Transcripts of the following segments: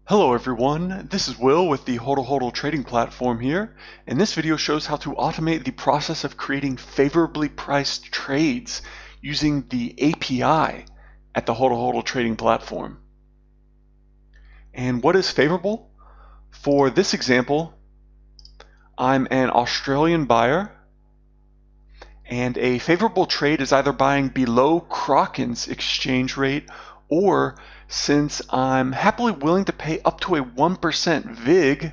Hello everyone, this is Will with the Hodl Hodl trading platform here, and this video shows how to automate the process of creating favorably priced trades using the API at the Hodl Hodl trading platform. And what is favorable? For this example, I'm an Australian buyer, and a favorable trade is either buying below Kraken's exchange rate, or since I'm happily willing to pay up to a 1% VIG,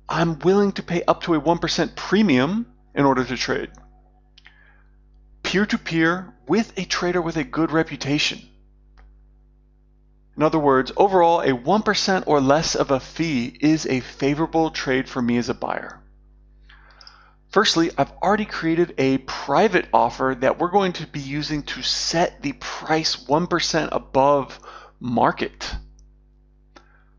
I'm willing to pay up to a 1% premium in order to trade. Peer-to-peer with a trader with a good reputation. In other words, overall, a 1% or less of a fee is a favorable trade for me as a buyer. Firstly, I've already created a private offer that we're going to be using to set the price 1% above market.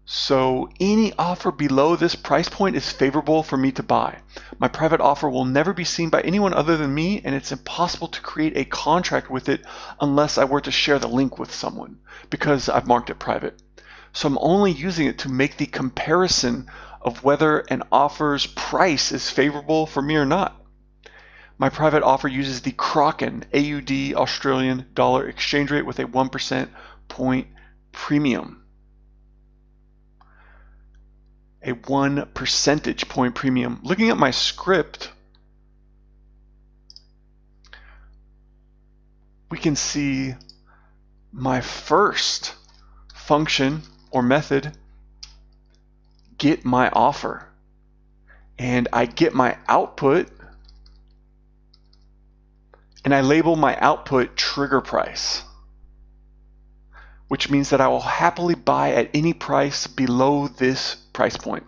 So any offer below this price point is favorable for me to buy. My private offer will never be seen by anyone other than me, and it's impossible to create a contract with it unless I were to share the link with someone, because I've marked it private. So I'm only using it to make the comparison of whether an offer's price is favorable for me or not. My private offer uses the Kraken AUD Australian dollar exchange rate with a 1% point premium. A 1 percentage point premium. Looking at my script, we can see my first function or method, get my offer, and I get my output, and I label my output trigger price, which means that I will happily buy at any price below this price point.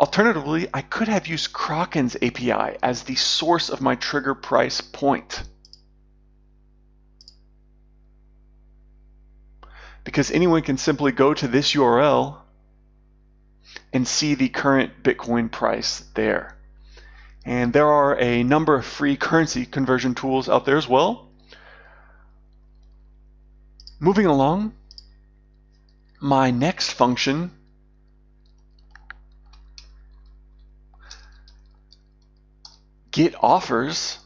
Alternatively, I could have used Kraken's API as the source of my trigger price point, because anyone can simply go to this URL and see the current Bitcoin price there. And there are a number of free currency conversion tools out there as well. Moving along, my next function get offers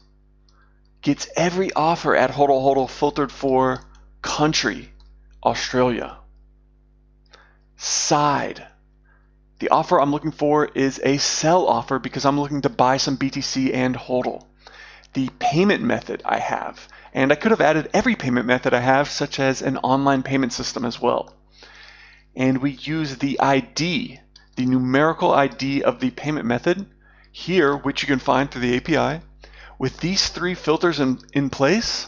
gets every offer at Hodl Hodl filtered for country, Australia. Side, the offer I'm looking for is a sell offer because I'm looking to buy some BTC and HODL. The payment method I have, and I could have added every payment method I have, such as an online payment system as well. And we use the ID, the numerical ID of the payment method here, which you can find through the API. With these three filters in place,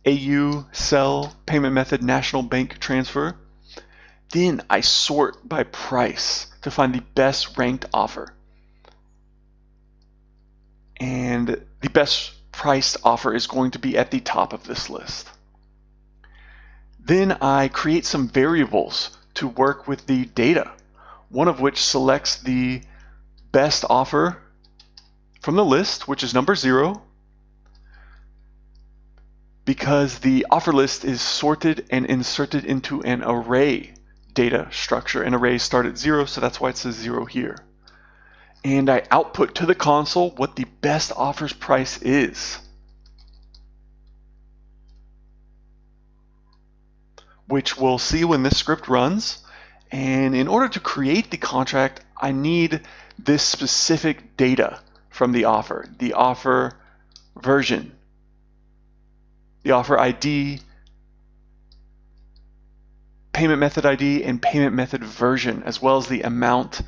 AU, sell, payment method, national bank transfer, then I sort by price to find the best ranked offer. And the best priced offer is going to be at the top of this list. Then I create some variables to work with the data, one of which selects the best offer from the list, which is number 0, because the offer list is sorted and inserted into an array data structure. An array start at 0, so that's why it says 0 here. And I output to the console what the best offer's price is, which we'll see when this script runs. And in order to create the contract, I need this specific data from the offer version, the offer ID, payment method ID, and payment method version, as well as the amount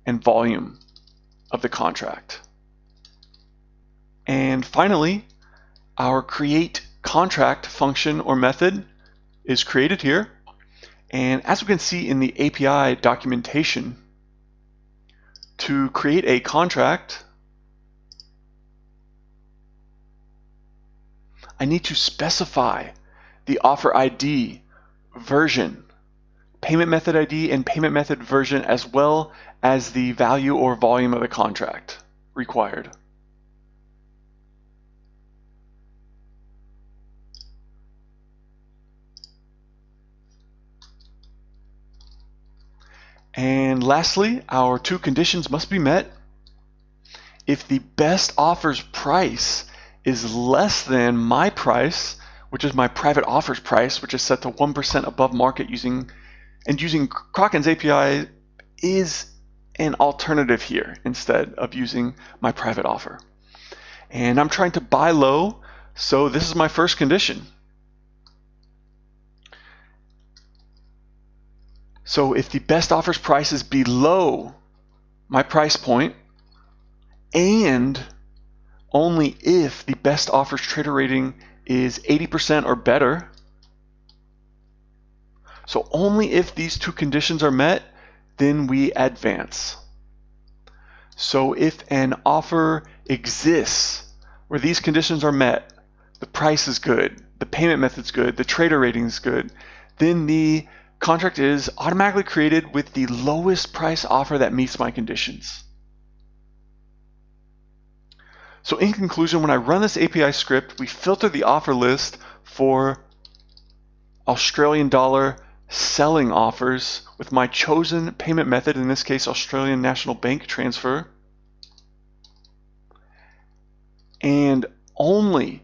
and volume of the contract. And finally, our create contract function or method is created here. And as we can see in the API documentation, to create a contract, I need to specify the offer ID, version, payment method ID, and payment method version, as well as the value or volume of the contract required. And lastly, our two conditions must be met. If the best offer's price is less than my price, which is my private offers price, which is set to 1% above market using Kraken's API is an alternative here instead of using my private offer. And I'm trying to buy low, so this is my first condition. So if the best offers price is below my price point, and only if the best offers trader rating is 80% or better, so only if these two conditions are met, then we advance. So if an offer exists where these conditions are met, the price is good, the payment method's good, the trader rating is good, then the contract is automatically created with the lowest price offer that meets my conditions. So in conclusion, when I run this API script, we filter the offer list for Australian dollar selling offers with my chosen payment method, in this case Australian National Bank transfer, and only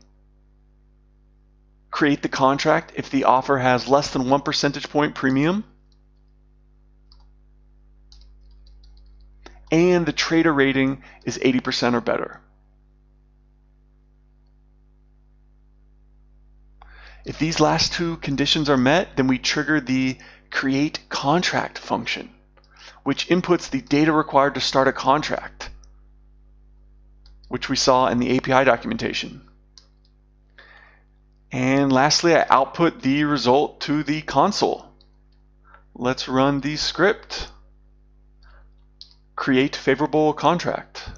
create the contract if the offer has less than 1 percentage point premium and the trader rating is 80% or better. If these last two conditions are met, then we trigger the create contract function, which inputs the data required to start a contract, which we saw in the API documentation. And lastly, I output the result to the console. Let's run the script. Create favorable contract.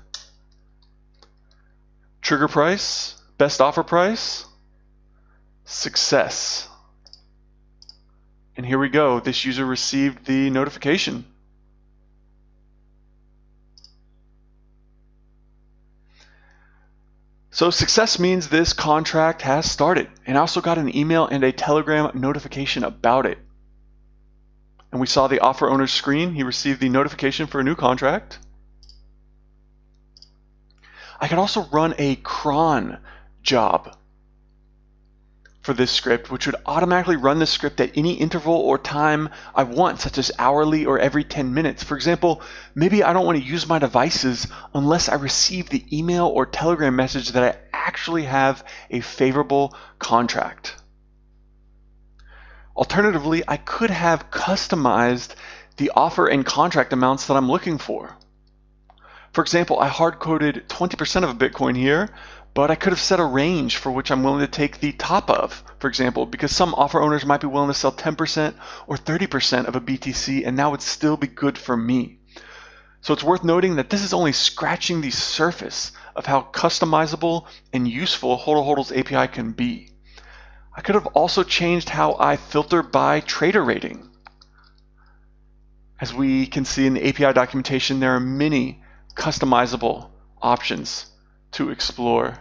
Trigger price, best offer price, success. And here we go. This user received the notification. So success means this contract has started. And I also got an email and a Telegram notification about it. And we saw the offer owner's screen. He received the notification for a new contract. I can also run a cron job for this script, which would automatically run this script at any interval or time I want, such as hourly or every 10 minutes. For example, maybe I don't want to use my devices unless I receive the email or Telegram message that I actually have a favorable contract. Alternatively, I could have customized the offer and contract amounts that I'm looking for. For example, I hard-coded 20% of a Bitcoin here, but I could have set a range for which I'm willing to take the top of, for example, because some offer owners might be willing to sell 10% or 30% of a BTC, and that would still be good for me. So it's worth noting that this is only scratching the surface of how customizable and useful Hodl Hodl's API can be. I could have also changed how I filter by trader rating. As we can see in the API documentation, there are many customizable options to explore.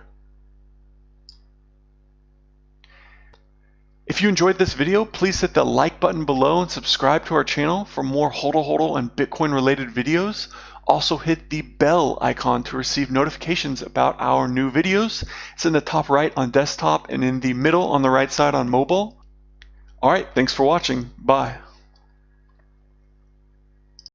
If you enjoyed this video, please hit the like button below and subscribe to our channel for more Hodl Hodl and Bitcoin related videos. Also hit the bell icon to receive notifications about our new videos. It's in the top right on desktop and in the middle on the right side on mobile. Alright, thanks for watching. Bye.